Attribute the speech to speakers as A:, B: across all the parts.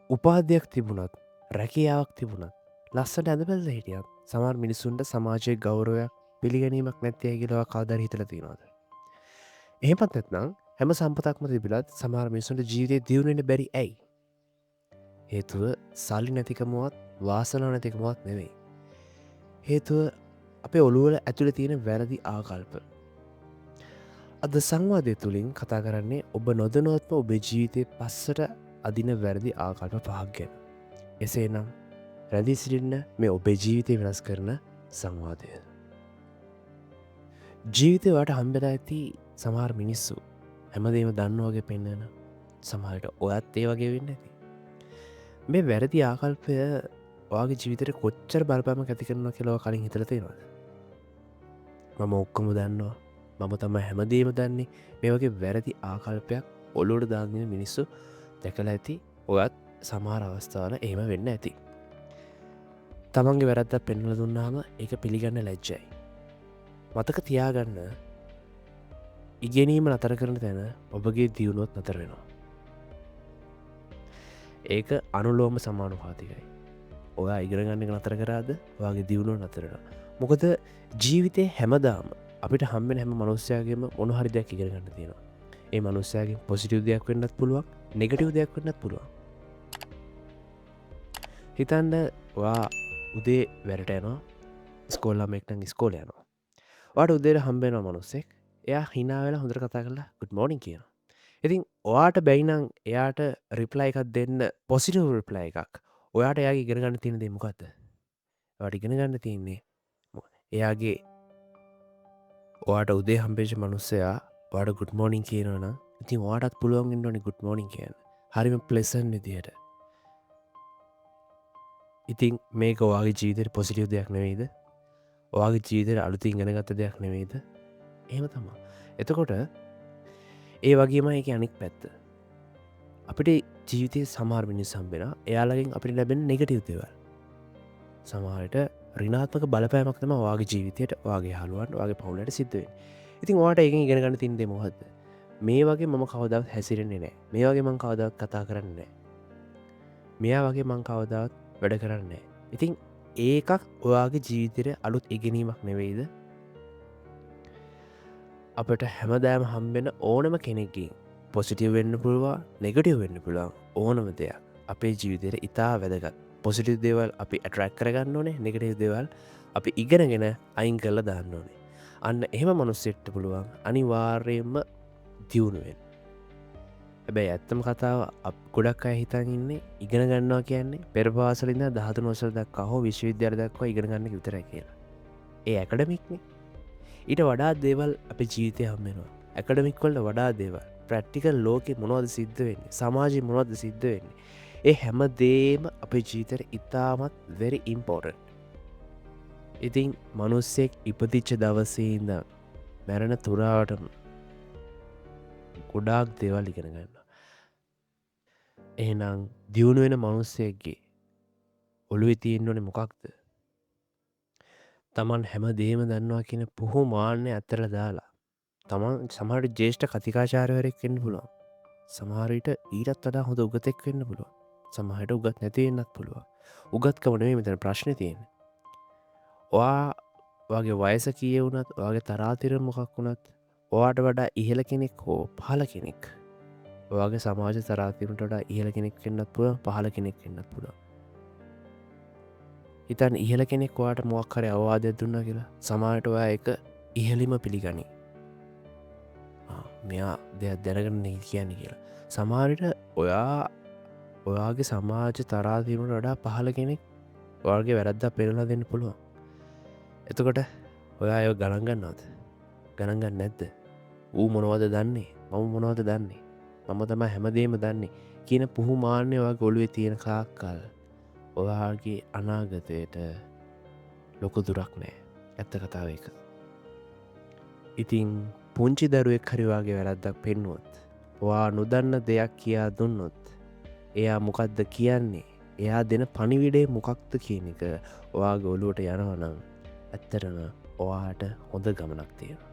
A: උපාධයක් තිබුණත් රැකියාවක් තිබුණත් ලස්සට ඇඳපැල්ල හිටියත් සමහර මිනිසුන්ට සමාජය ගෞරවයක් පිළිගැනීමක් නැත්තේ කියලවා කවදර හිතල තියෙනවාද. එහෙමත් නැත්නම් හැම සම්පතක්ම තිබිලත් සමහර මිනිසුන්ට ජීවිතය දියුණෙන බැරි ඇයි. හේතුව සල්ලි නැතිකමුවත් වාසනාව නැතිකමුවත් නෙවෙයි. හේතුව අපේ ඔළුවල ඇතුළ තියෙන වැරදි ආකල්ප. අද සංවාදය තුළින් කතා කරන්නේ ඔබ නොදනුවත්ම ඔබේ ජීවිතය පස්සට අදින වැරදි ආකල්ප පහක් ගැන. එසේ නම් රැදි සිටින්න මේ ඔබේ ජීවිතය වෙනස් කරන සංවාදය. ජීවිතය වට හම්බෙලා ඇති සමහර මිනිස්සු හැමදේම දන්නවගේ පෙන්න්නන සමහට ඔයත් ඒ වගේ වෙන්න ඇති. මේ වැරදි ආකල්පය වගේ ජීවිතයට කොච්චර බලපෑම ඇති කරනවා කියලව කලින් හිතලතේෙනවාද. මම ඔක්කොම දන්නවා මම තම හැමදේම දන්නේ මේ වගේ වැරදි ආකල්පයක් ඔලුවට දාගෙන මිනිස්සු දැකල ඇති ඔයත් සමහර අවස්ථාවල එහෙම වෙන්න ඇති. තමන්ගේ වැරද්දක් පෙන්නල දුන්නාම ඒක පිළිගන්න ලැජ්ජයි. මතක තියාගන්න ඉගෙනීම නතර කරන තැන ඔබගේ දියුණුවත් නතර වෙනවා. ඒක අනුලෝම සමානුපාතිකයි. ඔයා ඉගරගන්න නතර කරාද වගේ දියුණුව නතරෙන. මොකද ජීවිතය හැමදාම අපිට හම්බෙන හැම මනුස්්‍යයාගේම මොනහරි දෙයක් ඉගරගන්න තියෙනවා. ඒ මනුස්්‍යයාගේ පොසිටිව් දෙයක් වෙන්නත් පුළුවන් නෙගටව් දෙයක් වෙන්නත් පුළුවන්. හිතන්ඩ වා උදේ වැරට යනවා ස්කෝල්ලාම එක්නං ස්කෝල යනවා. වාට උදේට හම්බෙන මනුස්සෙක් එයා හිනාවෙලා හොඳර කතා කරලා ගුඩ් මෝනිින් කියන. ඉතින් ඔයාට බැයිනං එයාට රිප්ලයි එකක් දෙන්න පොසිටව රිප්ලයි එකක් ඔයාට එයාගේ ඉගෙනගන්න තියෙන දෙමකක්ද. වට ඉගෙන ගන්න තියන්නේ එයාගේ ඔයාට උදේ හම්පේජ මනුස්සයා වාට ගුඩ් මෝනිින් කියනවන ඉතින් වාටත් පුළුවන් න්නනි ගුඩ් මෝනිින් කියන හරිම පලෙසන් විදියට. ඉතින් මේක ඔයාගේ ජීවිතයට පොසිටිව් දෙයක් නෙවෙයිද. ඔයාගේ ජීවිතයට අලුති ඉගෙන ගත්ත දෙයක් නෙවෙයිද. එහෙම තමා. එතකොට ඒ වගේම එක අනික් පැත්ත. අපිට ජීවිතය සමාර් මිනිස් සම්බෙන එයාලගෙන් අපිට ලැබෙන නෙගටව් දේවල්. සමහට රිනාත්මක බලපෑමක් තම වගේ ජීවිතයට වගේ හලුවන් වගේ පවුලට සිද්ධුවෙන්. ඉතින් වාට එක ඉගෙන ගන්න තින්දේ මොහද. මේ වගේ මම කවදක් හැසිරෙන්නේ නෑ මේ වගේ මං කවදක් කතා කරන්නේ. මෙයා වගේ මං කවදාවත් වැඩ කරන්නේ. ඉතින් ඒකක් ඔයාගේ ජීවිතයට අලුත් ඉගෙනීමක් නෙවෙයිද. අපට හැමදෑම හම්බෙන ඕනම කෙනෙක්කින් පොසිටිව් වෙන්න පුළුවන් නෙගටිව් වෙන්න පුළුවන් ඕනම දෙයක් අපේ ජීවිතයට ඉතා වැදගත්. පොසිටිව් දේවල් අපි ඇටරැක් කරගන්න ඕනේ නෙගටිව් දේවල් අපි ඉගෙනගෙන අයින් කරලා දාන්න ඕනේ. අන්න එහෙම මනුස්සෙට්ට පුළුවන් අනිවාර්යයෙන්ම දියුණුවෙන්. හැබැයි ඇත්තම කතාව ගොඩක් අය හිතන් ඉන්නේ ඉගෙන ගන්නවා කියන්නේ පෙරපාසලින්ද 13 වසර දක්වා හෝ විශ්වවිද්‍යාල දක්වා ඉගෙන ගන්න විතරයි කියලා. ඒ ඇකඩමික්නේ. ඊට වඩා දේවල් අපේ ජීවිතය හම්බෙනවා. ඇකඩමික් වලට වඩා දේවල් ප්‍රැක්ටිකල් ලෝකෙ මොනවද සිද්ධ වෙන්නේ සමාජයේ මොනවද සිද්ධ වෙන්නේ ඒ හැම දේම අපේ ජීවිතයට ඉතාමත් very important. ඉතින් මනුස්සෙක් ඉපදිච්ච දවසේ ඉඳන් මැරෙන තුරාවටම ගොඩාක් දේවල් ඉගෙන ගන්නවා. එහෙනම් දියුණු වෙන මනුස්සයෙක්ගේ ඔළුවේ තියෙන්න ඕනේ මොකක්ද? තමන් හැම දේම දන්නවා කියන පුහු මාන්නය අතහැරලා දාලා තමන් සමහරට ජ්‍යෙෂ්ඨ කතිකාචාර්යවරයෙක් වෙන්න පුළුවන්. සමහර විට ඊටත් වඩා හොඳ උගතෙක් වෙන්න පුළුවන්. සමහරට උගත් නැති වෙන්නත් පුළුවන්. උගත්කම නෙමෙයි මෙතන ප්‍රශ්නේ තියෙන්නේ. ඔයා වගේ වයස කීයේ වුණත් ඔයාගේ තරාතිර මොකක් වුණත් ඔයාට වඩා ඉහළ කෙනෙක් හෝ පහළ කෙනෙක් ඔයාගේ සමාජ තරාතිරට වඩා ඉහළ කෙනෙක් වෙන්නත් පුළුවන් පහළ කෙනෙක් වෙන්නත් පුළුවන්. හිතන්න ඉහළ කෙනෙක් ඔයාට මොකක් හරි අවවාදයක් දුන්නා කියලා සමහරට ඔයා ඒක ඉහළින්ම පිළිගනි. මෙයා දෙයක් දැනගන්න කියන්නේ කියලා. සමහරට ඔයාගේ සමාජ තරාතිරට වඩා පහළ කෙනෙක් ඔයාගේ වැරද්දක් පෙරලා දෙන්න පුළුවන්. එතකොට ඔයා ඒ ගණන් ගන්නවද? ගණන් ගන්න නැද්ද? ඌ මොනවද දන්නේ? මම මොනවද දන්නේ? මම තමයි හැමදේම දන්නේ කියන පුහු මාන්නය ඔයාගේ ඔළුවේ තියෙන කාක්කල් ඔයාගේ අනාගතයට ලොකු දුරක් නෑ. ඇත්ත කතාව ඒක. ඉතින් පුංචි දරුවෙක් හරි වාගේ වැරද්දක් පෙන්නුවොත් ඔයා නොදන්න දෙයක් කියා දුන්නොත් එයා මොකක්ද කියන්නේ? එයා දෙන පණිවිඩේ මොකක්ද කියන එක ඔයාගේ ඔළුවට යනවා නම් ඇත්තටම ඔයාට හොඳ ගමනක් තියෙනවා.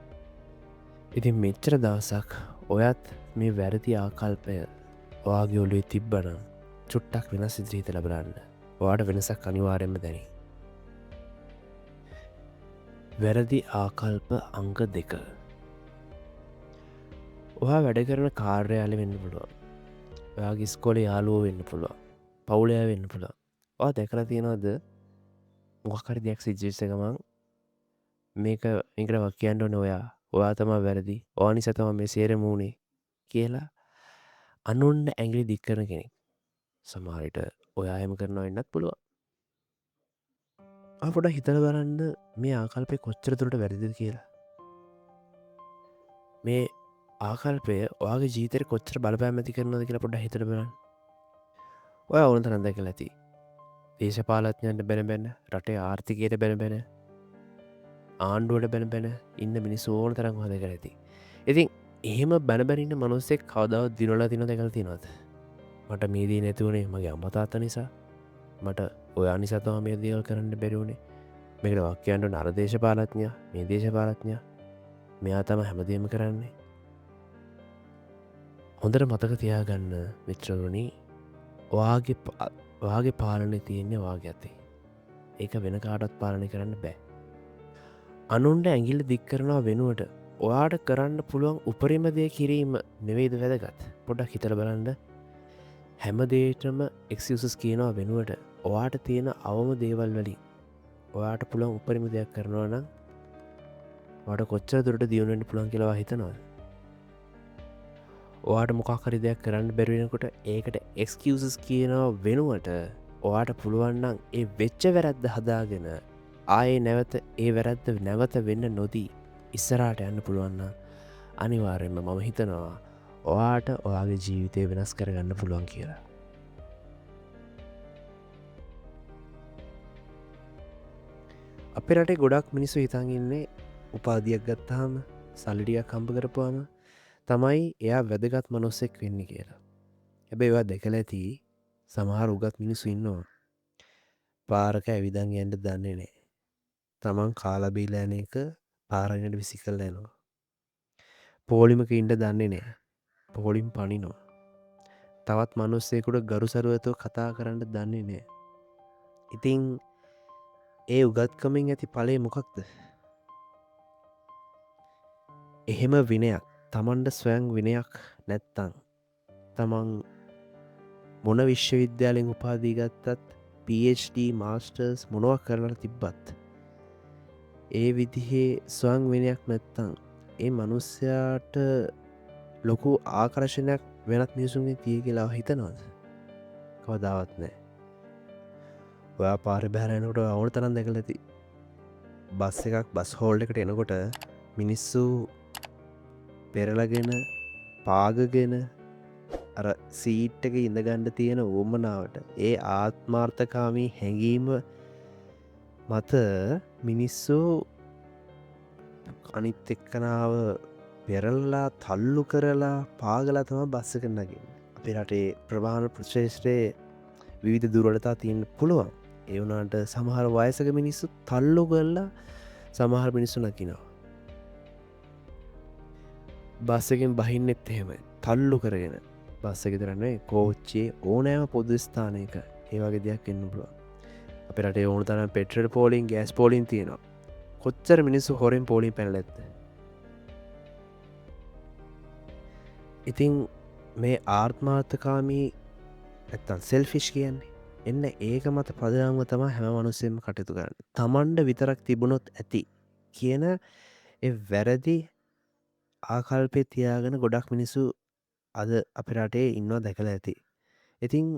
A: ඉතින් මෙච්චර දවසක් ඔයත් මේ වැරදි ආකල්පය ඔයාගේ ඔළුවේ තිබ්බනම් චුට්ටක් වෙනස් ඉදිරි හිතලා බලන්න. ඔයාට වෙනසක් අනිවාර්යෙන්ම දැනේ. වැරදි ආකල්ප අංක 2. ඔයා වැඩ කරන කාර්යාලය වෙන්න පුළුවන්. ඔයාගේ ඉස්කෝලේ යාළුවෝ වෙන්න පුළුවන්. පවුලේ අය වෙන්න පුළුවන්. ඔයා දැකලා තියෙනවද මොකක් හරි දෙයක් සිද්ධ වෙච්ච ගමන් මේකට වක් කියන්න ඕනේ ඔයා තමයි වැරදි. ඔයා නිසා තමයි මේ සේරම වුනේ කියලා අනුන්ට ඇඟිලි දික් කරන කෙනෙක්. සමහර විට ඔයා එහෙම කරනවා වෙන්නත් පුළුවන්. ඔයා පොඩ්ඩක් හිතලා බලන්න මේ ආකල්පේ කොච්චර දුරට වැරදිද කියලා. මේ ආකල්පය ඔයාගේ ජීවිතේට කොච්චර බලපෑම් ඇති කරනවද කියලා පොඩ්ඩක් හිතලා බලන්න. ඔයා ඕන තරම් දැකලා ඇති. දේශපාලඥයන්ට බැන රටේ ආර්ථිකයට බැන ආණ්ඩුවට බැන ඉන්න මිනිස්සු ඕන තරම් හොඳ දැකලා ඇති. ඉතින් එහෙම බැන ඉන්න මිනිස්සෙක් කවදාවත් දිනවලා තියෙනවද දැකලා තියෙනවද? මට මේ දේ නැති වුණේ මගේ අම්මා තාත්තා නිසා. මට ඔයා නිසා තමයි මේ දේවල් කරන්න බැරි වුණේ. මේකට වාක්‍යයන්ට ඕන අර දේශපාලඥයා, මේ දේශපාලඥයා. මෙයා තමයි හැමදේම කරන්නේ. හොඳට මතක තියාගන්න මිත්‍රවරුනි, ඔයාගේ පාලනේ තියෙන්නේ ඔයාගේ අතේ. ඒක වෙන කාටවත් පාලනය කරන්න බෑ. අනුන්ට ඇඟිල්ල දික් කරනවා වෙනුවට ඔයාට කරන්න පුළුවන් උපරිම දේ කිරීම නෙවෙයිද වැදගත්. පොඩ්ඩක් හිතලා බලන්න. හැම දෙයකටම එක්ස්කියුසස් කියනවා වෙනුවට ඔයාට තියෙන අවම දේවල් වලින් ඔයාට පුළුවන් උපරිම දෙයක් කරනවා නම් ඔයාට කොච්චර දුරට දියුණු වෙන්න පුළුවන් කියලා ඔයා හිතනවද? ඔයාට මොකක් හරි දෙයක් කරන්න බැරි වෙනකොට ඒකට එක්ස්කියුසස් කියනවා වෙනුවට ඔයාට පුළුවන් නම් ඒ වෙච්ච වැරද්ද හදාගෙන ආයේ නැවත ඒ වැරද්ද නැවත වෙන්න නොදී ඉස්සරහට යන්න පුළුවන් නම් අනිවාර්යෙන්ම මම හිතනවා ඔයාට ඔයාගේ ජීවිතය වෙනස් කරගන්න පුළුවන් කියලා. අපේ රටේ ගොඩක් මිනිස්සු හිතන් ඉන්නේ උපාධියක් ගත්තාම සල්ලි ටිකක් හම්බ කරපුවාම තමයි එයා වැදගත් මනුස්සෙක් වෙන්නේ කියලා. හැබැයි ඒවා දැකලා ඇති සමහර උගත් මිනිස්සු ඉන්නවා. පාරක ඇවිදන් යන්න දන්නේ නැහැ. තමන් කාලා බීලා යන එක පාරකට විසිකලා යනවා. පොලිමක ඉන්න දන්නේ නැහැ. පොලිම් පනිනවා. තවත් මිනිස්සෙකුට ගරුසරුවතෝ කතා කරන්න දන්නේ නැහැ. ඉතින් ඒ උගත්කමින් ඇති ඵලය මොකක්ද? එහෙම විනයක් තමන්ට ස්වයං විනයක් නැත්තම් තමන් මොන විශ්වවිද්‍යාලයෙන් උපාධිය ගත්තත් PhD මාස්ටර්ස් මොනවා කරලා තිබ්බත් ඒ විදිහේ ස්වයං විනයක් නැත්තම් ඒ මනුස්සයාට ලොකු ආකර්ෂණයක් වෙනත් මිනිසුන්ගෙන් තියෙයි කියලා හිතනවද? කවදාවත් නැහැ. ඔයා පාරේ බැහැලා යනකොට ඕන තරම් දැකලා ඇති. බස් එකක් බස් හෝල්ඩ් එකට එනකොට මිනිස්සු පෙරලගෙන පාගගෙන අර සීට් එක ඉඳගන්න තියෙන උවමනාවට ඒ ආත්මාර්ථකාමී හැඟීම මත මිනිස්සු අනිත් එක්කනාව පෙරල්ලා තල්ලු කරලා පාගලා තමයි බස් එකට නගින්නේ. අපේ රටේ ප්‍රවාහන ප්‍රශේෂ්ත්‍රයේ විවිධ දුර්වලතා තියෙන්න පුළුවන්. ඒ වුණාට සමහර වයසක මිනිස්සු තල්ලු කරලා සමහර මිනිස්සු නගිනවා. බස් එකෙන් බහින්නෙත් එහෙමයි. තල්ලු කරගෙන බස් එක විතර නෙවෙයි කෝච්චියේ ඕනෑම පොදු ස්ථානයක ඒ වගේ දෙයක් වෙන්න පුළුවන්. අපේ රටේ ඕන තරම් පෙට්‍රල් පෝලින් ගෑස් පෝලින් තියෙනවා. කොච්චර මිනිස්සු හොරෙන් පෝලින් පැනලා ඇද්ද? ඉතින් මේ ආත්මාර්ථකාමී නැත්තම් සෙල්ෆිෂ් කියන්නේ එන්න ඒක මත පදනම්ව තමයි හැම මිනිස්සෙම කටයුතු කරන්නේ. තමන්ට විතරක් තිබුණොත් ඇති කියන ඒ වැරදි ආකල්පේ තියාගෙන ගොඩක් මිනිස්සු අද අපේ රටේ ඉන්නවා දැකලා ඇති. ඉතින්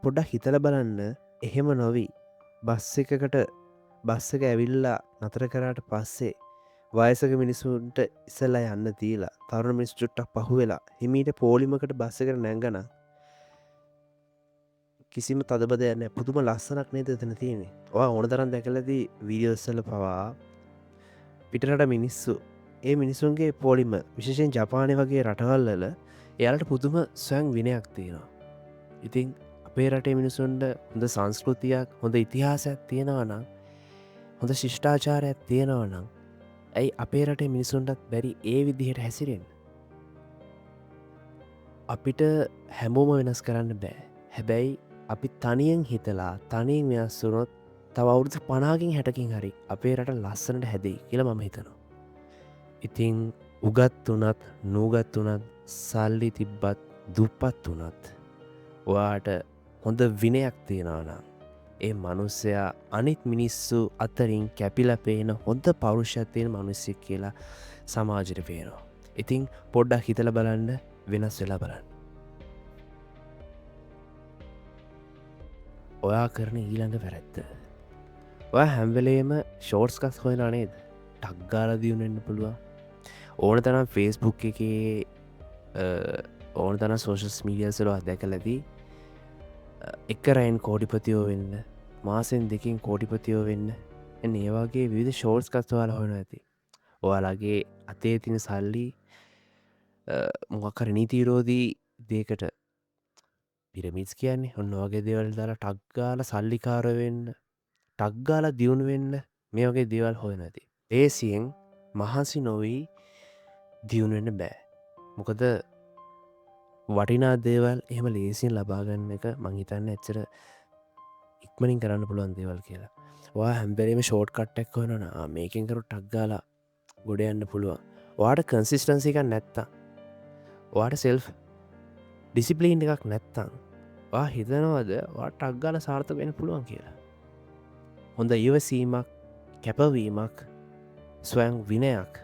A: පොඩ්ඩක් හිතලා බලන්න එහෙම නොවි බස් එක ඇවිල්ලා නතර කරාට පස්සේ වයසක මිනිසුන්ට ඉස්සලා යන්න දීලා තරුණ මිනිස්සු චුට්ටක් පහුවෙලා හිමීට පොලිමකට බස් එකට නැංගන කිසිම තදබදයක් නැහැ. පුදුම ලස්සනක් නේද එතන තියෙන්නේ. ඔයා ඕන තරම් දැකලාදී වීඩියෝස් වල පවා පිටරට මිනිස්සු ඒ මිනිසුන්ගේ පොලිම විශේෂයෙන් ජපානය වගේ රටවල් වල එයාලට පුදුම ස්වයං විනයක් තියෙනවා. ඉතින් අපේ රටේ මිනිසුන්ට හොඳ සංස්කෘතියක් හොඳ ඉතිහාසයක් තියෙනවා නම් හොඳ ශිෂ්ටාචාරයක් තියෙනවා නම් ඇයි අපේ රටේ මිනිසුන්ටත් බැරි ඒ විදිහට හැසිරෙන්න? අපිට හැමෝම වෙනස් කරන්න බෑ. හැබැයි අපි තනියෙන් හිතලා තනියෙන් වෙනස් වුණොත් තව අවුරුදු 50කින් 60කින් හරි අපේ රට ලස්සනට හැදෙයි කියලා මම හිතනවා. ඉතින් උගත් වුණත් නූගත් වුණත් සල්ලි තිබ්බත් දුප්පත් වුණත් ඔයාට හොඳ විනයක් තියෙනවා නම් ඒ මනුස්සයා අනිත් මිනිස්සු අතරින් කැපිලා පේන හොඳ පෞරුෂයක් තියෙන මිනිස්සෙක් කියලා සමාජෙට පේනවා. ඉතින් පොඩ්ඩක් හිතලා බලන්න, වෙනස් වෙලා බලන්න. ඔයා කරන ඊළඟ වැරැද්ද. ඔයා හැම වෙලේම ෂෝට්ස් කස් හොයනවා නේද? ටක් ගාලා දියුණු වෙන්න පුළුවන්. ඕන තරම් ෆේස්බුක් එකේ ඕන තරම් සෝෂල් මීඩියාස් වල දැකලා ඇති එක රැයින් කෝටිපතියෝ වෙන්න, මාසෙන් 2කින් කෝටිපතියෝ වෙන්න, එන්න ඒ වගේ විවිධ ෂෝට්ස් කස් ඔයාලා හොයනවා ඇති. ඔයාලගේ අතේ තියෙන සල්ලි මොකක් හරි නීති විරෝධී දෙයකට පිරමිඩ්ස් කියන්නේ ඔන්න වගේ දේවල් දාලා ටක් ගාලා සල්ලිකාරයෝ වෙන්න, ටක් ගාලා දියුණු වෙන්න මේ වගේ දේවල් හොයනවා ඇති. ලේසියෙන් මහන්සි නොවී දියුණු වෙන්න බෑ. මොකද වටිනා දේවල් එහෙම ලේසියෙන් ලබා ගන්න එක මං හිතන්නේ ඇත්තට ඉක්මනින් කරන්න පුළුවන් දේවල් කියලා. ඔයා හැම වෙලේම ෂෝට් කට් එකක් හොයනවා නම් මේකෙන් කරු ටක් ගාලා ගොඩ යන්න පුළුවන්. ඔයාට කන්සිස්ටන්සි එකක් නැත්තම්, ඔයාට සෙල්ෆ් ඩිසිප්ලින් එකක් නැත්තම් ඔයා හිතනවද ඔයා ටක් ගාලා සාර්ථක වෙන්න පුළුවන් කියලා? හොඳ ඉවසීමක්, කැපවීමක්, ස්වයං විනයක්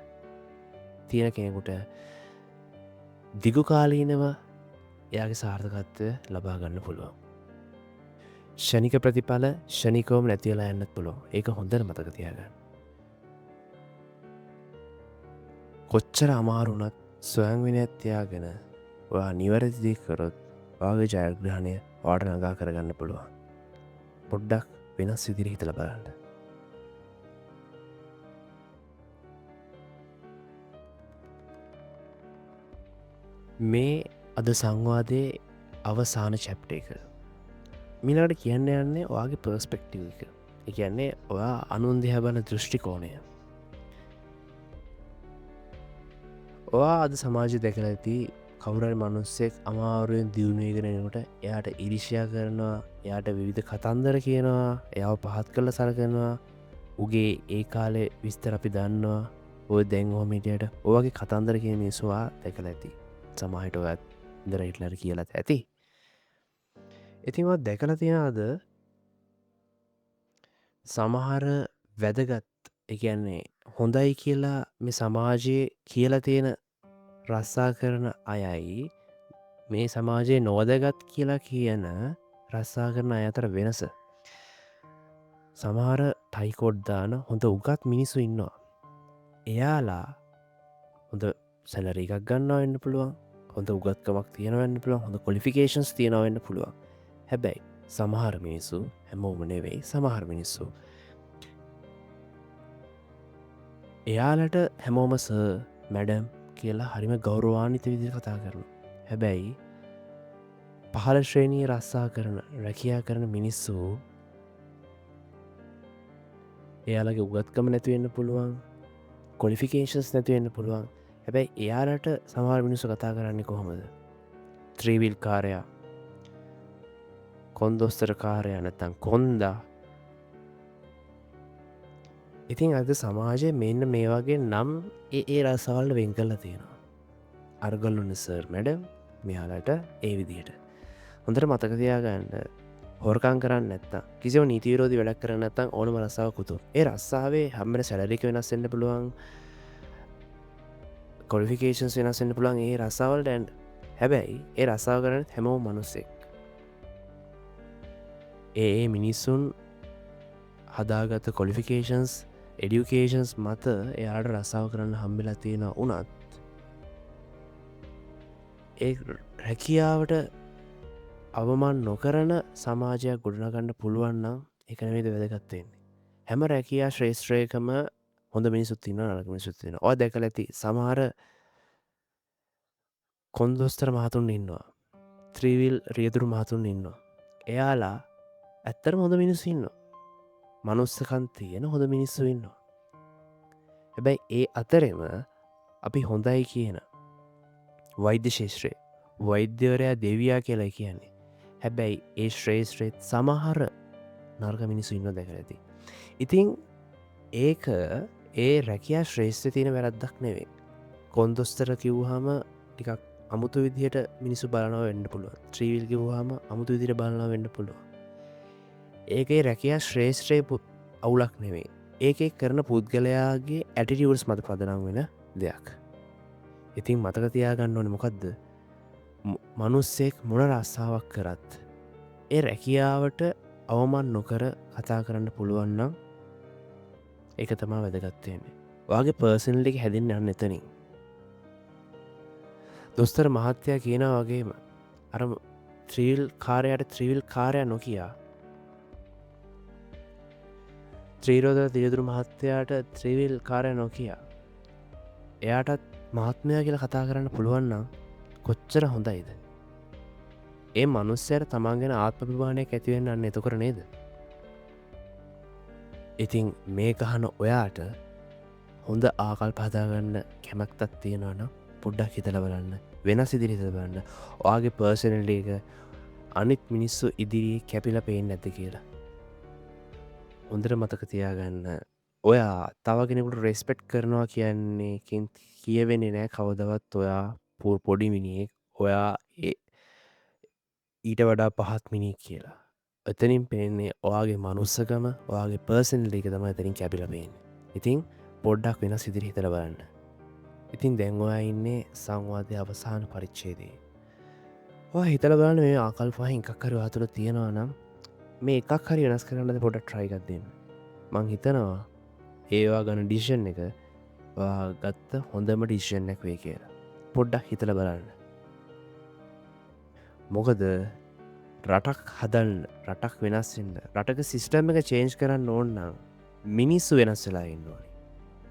A: තියෙන කෙනෙකුට දිගුකාලීනව එයාගේ සාර්ථකත්වය ලබා ගන්න පුළුවන්. ෂණික ප්‍රතිඵල ෂණිකවම නැති වෙලා යන්නත් පුළුවන්. ඒක හොඳට මතක තියාගන්න. කොච්චර අමාරු වුණත් ස්වයං විනයක් තියාගෙන ඔයා නිවැරදි දේ කරොත් ඔයාගේ ජයග්‍රහණය ඔයාට ළඟා කරගන්න පුළුවන්. පොඩ්ඩක් වෙනස් විදිහට හිතලා බලන්න. මේ අද සංවාදයේ අවසාන චැප්ටර් එක. මිලට කියන්න යන්නේ ඔයාගේ පර්ස්පෙක්ටිව් එක. ඒ කියන්නේ ඔයා අනුන් දිහා බලන දෘෂ්ටි කෝණය. ඔයා අද සමාජය දැකලා ඇති කවුරු හරි මිනිස්සෙක් අමාරුවෙන් දියුණු වෙගෙන යනකොට එයාට ඊර්ෂ්‍යා කරනවා, එයාට විවිධ කතන්දර කියනවා, එයාව පහත් කරලා සලකනවා. උගේ ඒ කාලේ විස්තර අපි දන්නවා. ඔය දැන් ඔහොම හිටියට ඔයගේ කතන්දර කියන මිනිස්සු ඔයා දැකලා ඇති. සමහරට ඔයත් ඉඳලා හිටලා කියලාත් ඇති. ඉතින් ඔයා දැකලා තියනවාද සමහර වැදගත්, ඒ කියන්නේ හොඳයි කියලා මේ සමාජයේ කියලා තියෙන රස්සා කරන අයයි මේ සමාජයේ නොවැදගත් කියලා කියන රස්සා කරන අය අතර වෙනස. සමහර ටයිකෝඩ් දාන හොඳ උගත් මිනිස්සු ඉන්නවා. එයාලා හොඳ සැලරි එකක් ගන්නවා වෙන්න පුළුවන්, හොඳ උගත්කමක් තියෙනවා වෙන්න පුළුවන්, හොඳ ක්වොලිෆිකේෂන්ස් තියෙනවා වෙන්න පුළුවන්. හැබැයි සමහර මිනිස්සු, හැමෝම නෙවෙයි, සමහර මිනිස්සු එයාලට හැමෝම සර්, මැඩම් කියලා හරිම ගෞරවාන්විත විදිහට කතා කරනවා. හැබැයි පහළ ශ්‍රේණියේ රස්සා කරන, රැකියා කරන මිනිස්සු එයාලගේ උගත්කම නැති වෙන්න පුළුවන්, ක්වොලිෆිකේෂන්ස් නැති වෙන්න පුළුවන්. හැබැයි එයාලට සමහර මිනිස්සු කතා කරන්නේ කොහොමද? ත්‍රීවිල් කාරයා, කොන්දොස්තර කාරයා, නැත්තම් කොන්දා. ඉතින් අද සමාජයේ මෙන්න මේ වගේ නම් ඒ රසවල් වෙන් කරලා තියෙනවා. අර්ගලුන සර්, මැඩම් මෙයාලට ඒ විදිහට. හොඳට මතක තියාගන්න, හොරකම් කරන්නේ නැත්තම්, කිසිම නීති විරෝධී වැඩක් කරන්නේ නැත්තම් ඕනම රස්සාවක් උතුම්. ඒ රස්සාවේ හැමදේම සැලරි එක වෙනස් වෙන්න පුළුවන්, ක්වොලිෆිකේෂන්ස් වෙනස් වෙන්න පුළුවන් ඒ රස්සාවලට යන්න. හැබැයි ඒ රස්සාව කරන්නේ හැමෝම මිනිස්සෙක්. ඒ මිනිස්සුන් හදාගත්ත ක්වොලිෆිකේෂන්ස්, එඩියුකේෂන්ස් මත එයාට රස්සාව කරන්න හම්බෙලා තියෙනවා වුණත් ඒ රැකියාවට අවමන් නොකරන සමාජයක් ගොඩනගන්න පුළුවන් නම් ඒක නෙමෙයිද වැදගත් වෙන්නේ. හැම රැකියා ශ්‍රේෂ්ඨයකම හොඳ මිනිස්සුත් ඉන්නවා, නරක මිනිස්සුත් ඉන්නවා. ඔය දැකලා ඇති සමහර කොන්දොස්තර මහතුන් ඉන්නවා, ත්‍රීවිල් රියදුරු මහතුන් ඉන්නවා. එයාලා ඇත්තටම හොඳ මිනිස්සු ඉන්නවා. මනුස්සකම් තියෙන හොඳ මිනිස්සු ඉන්නවා. හැබැයි ඒ අතරෙම අපි හොඳයි කියන වෛද්‍ය ශාස්ත්‍රයේ වෛද්‍යවරයා දෙවියා කියලා කියන්නේ. හැබැයි ඒ ශ්‍රේෂ්ත්‍රේත් සමහර නර්ග මිනිසු ඉන්න දැක ඇති. ඉතිං ඒක ඒ රැකයා ශ්‍රේෂ්ඨ තියෙන වැරද්දක් නෙවේ. කොන්දොස්තර කිව්හම ටිකක් අමුතු විදිහට මිනිසු බලනව වෙන්න පුළුව ත්‍රීවිල් කිව්හම අමුතු විදිර බලනව වෙන්න පුළුව. ඒකේ රැකයා ශ්‍රේෂ්ත්‍රය අවුලක් නෙවේ. ඒක කරන පුද්ගලයාගේ ඇටිටියවර්ස් මත පදනම් වෙන දෙයක්. ඉතින් මතකතියාගන්න ඕන මොකක්ද මනුස්සෙක් මොන රස්සාාවක් කරත් ඒ රැකියාවට අවමන් නොකර කතා කරන්න පුළුවන්නම් ඒක තමා වැදගත්වයන්නේ වගේ පර්සනලික හැදින්න යන්න එතනින් දොස්තර මහත්තයා කියන වගේම අර ත්‍රීල් කාරයට ත්‍රීවිල් කාරය නොකයා ත්‍රීරෝධ දියදුරු මහත්තයාට ත්‍රීවිල් කාරය නොකයා එයාටත් මහත්මයා කියලා කතා කරන්න පුළුවන්නම් කොච්චර හොඳයිද ඒ මනුස්සයට තමාගෙන ආත්මභිමානයක් ඇතිවෙන්න අන්න එතකර නේද ඉතිං මේ ගහන ඔයාට හොඳ ආකල් පහදාගන්න කැමැක්තත් තියෙනවනම් පොඩ්ඩක් හිතල බලන්න වෙනස් ඉදිරිත බලන්න ඔයාගේ පර්සනලේක අනිත් මිනිස්සු ඉදිරී කැපිල පේෙන් නැති කියලා හොඳර මතක තියාගන්න ඔයා තවගෙනෙකුට රෙස්පෙක්් කරනවා කියන්නේ කියවෙන්නේ නෑ කවදවත් ඔයා පොඩිමිනියෙක් ඔයා ඊට වඩා පහත් මිනි කියලා එතනින් පේන්නේ ඔයාගේ මනුස්සකම ඔයාගේ පර්සනලේක තම එතරින් කැපිලපේෙන් ඉතිං පොඩ්ඩක් වෙන සිදිරි හිතර බලන්න ඉතින් දැන්වා ඉන්නේ සංවාධය අවසාන පරිච්චේදී හිතල බලන්න මේ ආකල් පහ එකක්කර අතුළ තියෙනවා නම් මේ එකක් හරි වෙනස් කරන්නද පොඩ ට්‍රයිගත්දන්න මං හිතනවා ඒවා ගන ඩිෂන් එක ගත්ත හොඳම ඩිෂන් එක වේ කියලා පොඩ්ඩක් හිතල බලන්න මොකද රටක් හදල් රටක් වෙනස්වෙන්න රටක සිිස්ටම් එක චේන්ජ් කරන්න ඕන්නම් මිනිස්සු වෙනස් වෙලා ඉන්නවානි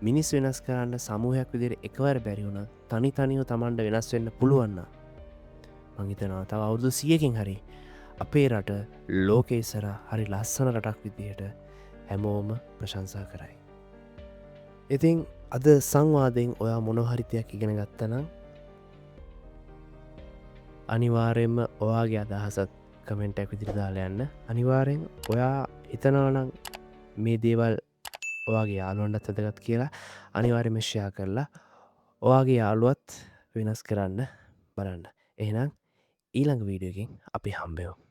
A: මිනිස් වෙනස් කරන්න සමූහයක් විදිර එකවර බැරිවුණ තනි තනිව තමන්ට වෙනස් වෙන්න පුළුවන්න මංහිතනවා තව අවුදු සියකින් හරි අපේ රට ලෝකේසර හරි ලස්සන රටක් විදිහට හැමෝම ප්‍රශංසා කරයි. ඉතිං අද සංවාදයෙන් ඔයා මොනොහරිතයක් ඉගෙන ගත්තනම් අනිවාරයෙන්ම ඔයාගේ අදහසත් කමෙන්ටක් විදිරි දාලයන්න අනිවාරයෙන් ඔයා හිතනවනං මේ දේවල් ඔයාගේ යාලුවන්ටත් ඇදගත් කියලා අනිවාර්යමශ්‍යයා කරලා ඔයාගේ යාළුවත් වෙනස් කරන්න බලන්න එහෙනම් ඊළඟ වීඩියෝකින් අපි හම්බයෝ